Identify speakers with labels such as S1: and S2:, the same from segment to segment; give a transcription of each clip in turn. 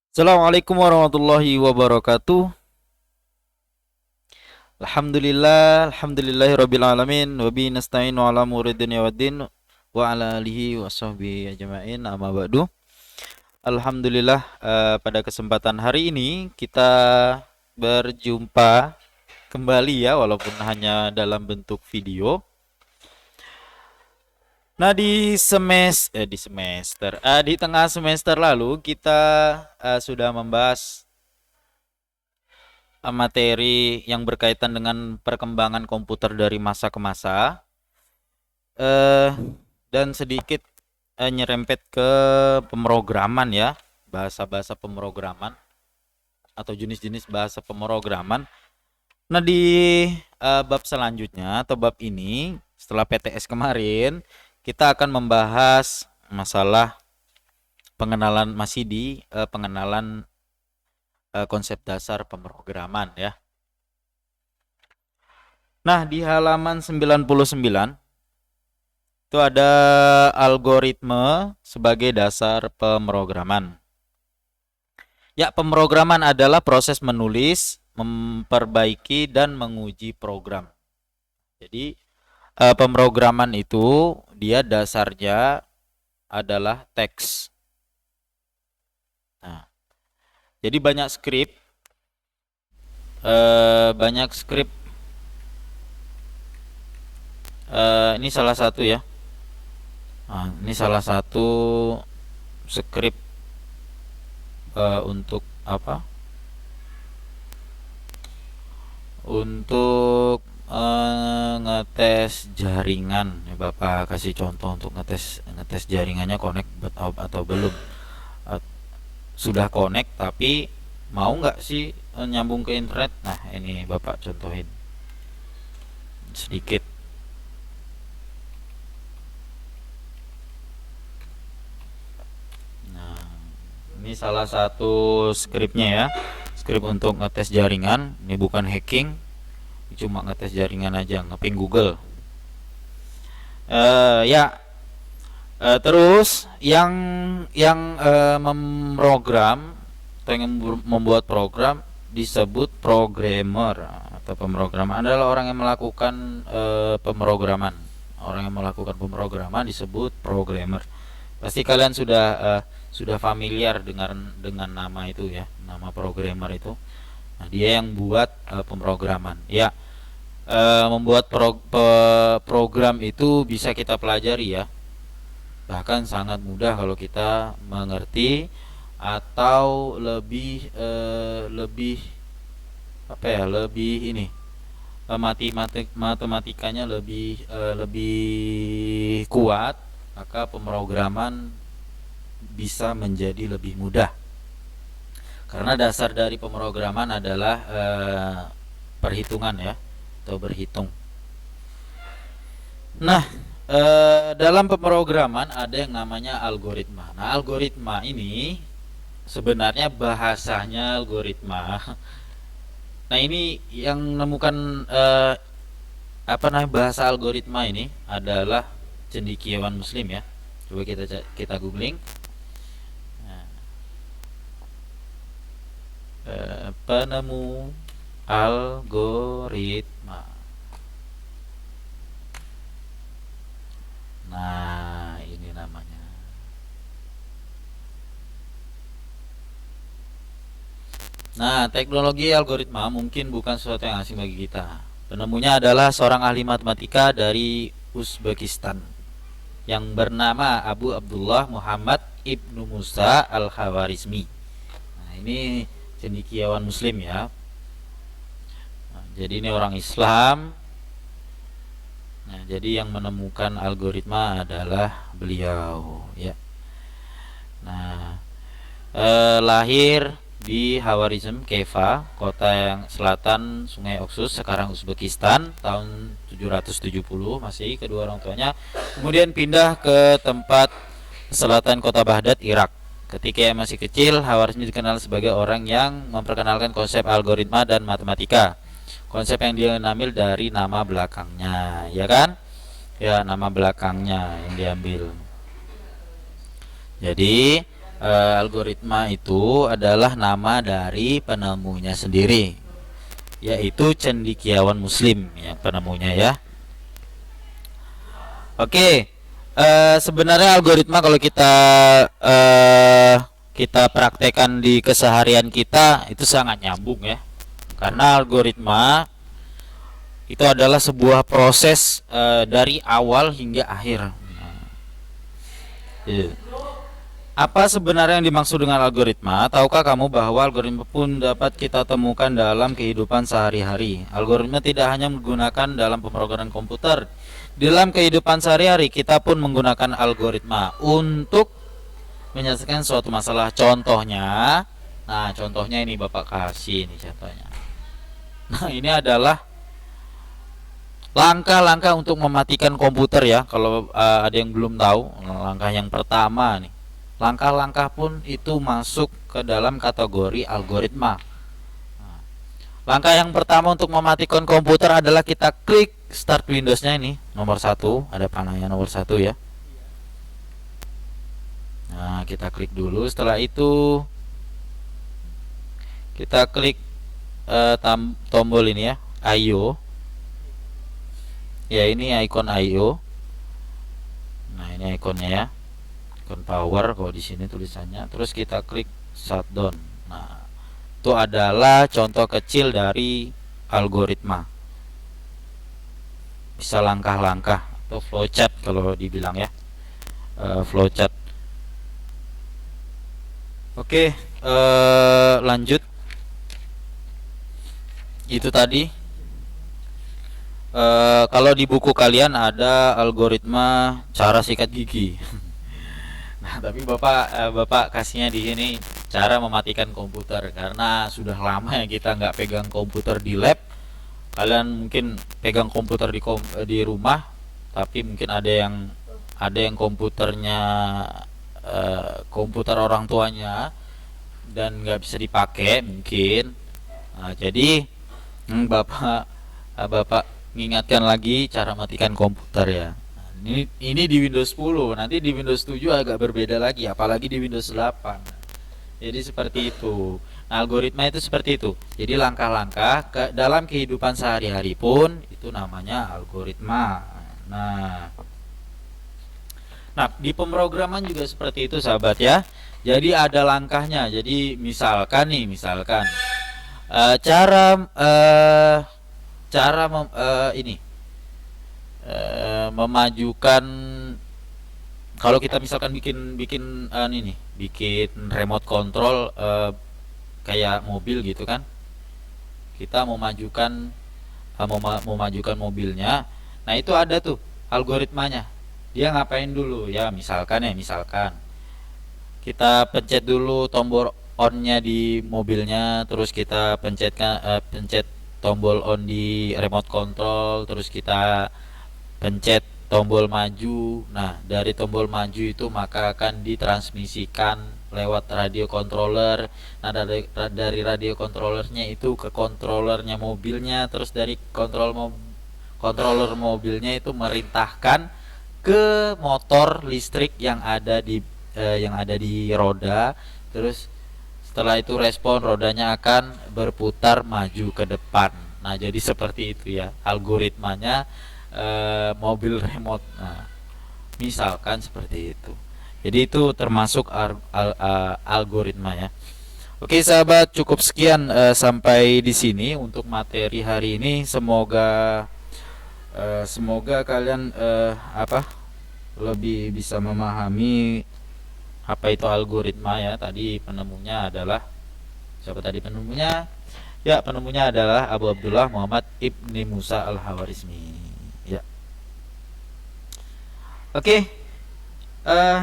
S1: Assalamualaikum warahmatullahi wabarakatuh. Alhamdulillahirabbil alamin wa bihi nasta'inu ala umuri dunya waddin wa ala alihi wa sahbihi ajmain amma ba'du. Alhamdulillah, pada kesempatan hari ini kita berjumpa kembali ya, walaupun hanya dalam bentuk video. Nah, di tengah semester lalu kita sudah membahas materi yang berkaitan dengan perkembangan komputer dari masa ke masa, eh, dan sedikit nyerempet ke pemrograman ya, bahasa-bahasa pemrograman atau jenis-jenis bahasa pemrograman. Nah, di bab selanjutnya atau bab ini setelah PTS kemarin kita akan membahas masalah pengenalan, masih di pengenalan konsep dasar pemrograman ya. Nah, di halaman 99 itu ada algoritma sebagai dasar pemrograman. Ya, pemrograman adalah proses menulis, memperbaiki dan menguji program. Jadi, pemrograman itu dia dasarnya adalah teks. Nah, jadi banyak skrip. Ini salah satu ya. Nah, ini salah satu skrip untuk apa? Untuk ngetes jaringan. Ya, Bapak kasih contoh untuk ngetes ngetes jaringannya connect atau belum. Eh, Sudah connect tapi mau nggak sih nyambung ke internet? Nah, ini Bapak contohin sedikit. Nah, ini salah satu skripnya ya. Skrip untuk ngetes jaringan. Ini bukan hacking, cuma ngetes jaringan aja, ngeping Google. Ya, terus yang memprogram atau yang membuat program disebut programmer atau pemrograman adalah orang yang melakukan pemrograman. Orang yang melakukan pemrograman disebut programmer. Pasti kalian sudah familiar dengan nama itu ya, nama programmer itu. Nah, dia yang buat pemrograman. Ya, membuat program itu bisa kita pelajari ya. Bahkan sangat mudah kalau kita mengerti, atau lebih apa ya, lebih ini, matematikanya lebih kuat, maka pemrograman bisa menjadi lebih mudah. Karena dasar dari pemrograman adalah perhitungan ya, atau berhitung. Nah, dalam pemrograman ada yang namanya algoritma. Nah, algoritma ini sebenarnya bahasanya algoritma. Nah, ini yang menemukan apa namanya bahasa algoritma ini adalah cendekiawan Muslim ya. Coba kita googling. Nah, penemu algoritma. Nah, ini namanya. Nah, teknologi algoritma mungkin bukan sesuatu yang asing bagi kita. Penemunya adalah seorang ahli matematika dari Uzbekistan yang bernama Abu Abdullah Muhammad Ibnu Musa Al-Khawarizmi. Nah, ini cendekiawan Muslim ya. Nah, jadi ini orang Islam. Nah, jadi yang menemukan algoritma adalah beliau ya. Nah, lahir di Khawarizm Keva, kota yang selatan Sungai Oxus, sekarang Uzbekistan, tahun 770 masih kedua orang tuanya. Kemudian pindah ke tempat selatan kota Baghdad, Irak. Ketika ia masih kecil, Khawarizmi dikenal sebagai orang yang memperkenalkan konsep algoritma dan matematika. Konsep yang dia ambil dari nama belakangnya, ya kan? Ya, nama belakangnya yang diambil. Jadi Algoritma itu adalah nama dari penemunya sendiri, yaitu Cendekiawan Muslim ya penemunya ya. Oke, sebenarnya algoritma kalau kita praktekkan di keseharian kita itu sangat nyambung ya, karena algoritma itu adalah sebuah proses dari awal hingga akhir. Iya. Apa sebenarnya yang dimaksud dengan algoritma? Tahukah kamu bahwa algoritma pun dapat kita temukan dalam kehidupan sehari-hari? Algoritma tidak hanya menggunakan dalam pemrograman komputer. Dalam kehidupan sehari-hari kita pun menggunakan algoritma untuk menyelesaikan suatu masalah. Contohnya, nah contohnya ini Bapak kasih ini contohnya. Nah ini adalah langkah-langkah untuk mematikan komputer ya. Kalau ada yang belum tahu, langkah yang pertama nih. Langkah-langkah pun itu masuk ke dalam kategori algoritma. Nah, langkah yang pertama untuk mematikan komputer adalah kita klik start Windows-nya ini, nomor 1, ada panahnya nomor 1 ya. Nah, kita klik dulu. Setelah itu kita klik tombol ini ya, IO. Ya, ini ikon IO. Nah, ini ikonnya ya. Ikon power kalau di sini tulisannya. Terus kita klik shutdown. Nah, itu adalah contoh kecil dari algoritma. Bisa langkah-langkah atau flowchart kalau dibilang ya. Flowchart. Oke, lanjut. Itu tadi. Kalau di buku kalian ada algoritma cara sikat gigi. Nah, tapi Bapak kasihnya di sini cara mematikan komputer, karena sudah lama ya kita nggak pegang komputer di lab. Kalian mungkin pegang komputer di rumah, tapi mungkin ada yang komputernya komputer orang tuanya dan nggak bisa dipakai mungkin. Nah, jadi Bapak mengingatkan lagi cara matikan komputer ya. Ini di Windows 10, nanti di Windows 7 agak berbeda lagi, apalagi di Windows 8. Jadi seperti itu. Nah, algoritma itu seperti itu. Jadi langkah-langkah dalam kehidupan sehari-hari pun itu namanya algoritma. Nah, di pemrograman juga seperti itu sahabat ya. Jadi ada langkahnya. Jadi misalkan cara memajukan, kalau kita misalkan bikin remote control kayak mobil gitu kan, kita memajukan mobilnya. Nah itu ada tuh algoritmanya, dia ngapain dulu ya. Misalkan kita pencet dulu tombol on-nya di mobilnya, terus kita pencet tombol on di remote control, terus kita pencet tombol maju. Nah, dari tombol maju itu maka akan ditransmisikan lewat radio controller. Nah, dari radio controllernya itu ke controllernya mobilnya, terus dari controller mobilnya itu merintahkan ke motor listrik yang ada di roda. Terus setelah itu respon rodanya akan berputar maju ke depan. Nah, jadi seperti itu ya algoritmanya mobil remote. Nah, misalkan seperti itu. Jadi itu termasuk algoritma ya. Oke sahabat, cukup sekian sampai di sini untuk materi hari ini. Semoga kalian lebih bisa memahami apa itu algoritma ya. Tadi penemunya adalah siapa tadi penemunya? Ya, penemunya adalah Abu Abdullah Muhammad Ibni Musa Al-Khawarizmi. Ya. Oke.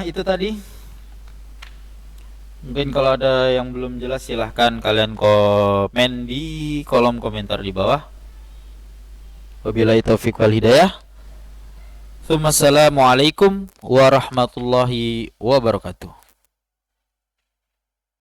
S1: Itu tadi. Mungkin kalau ada yang belum jelas silahkan kalian komen di kolom komentar di bawah. Wabillahi taufiq wal hidayah. Assalamualaikum warahmatullahi wabarakatuh.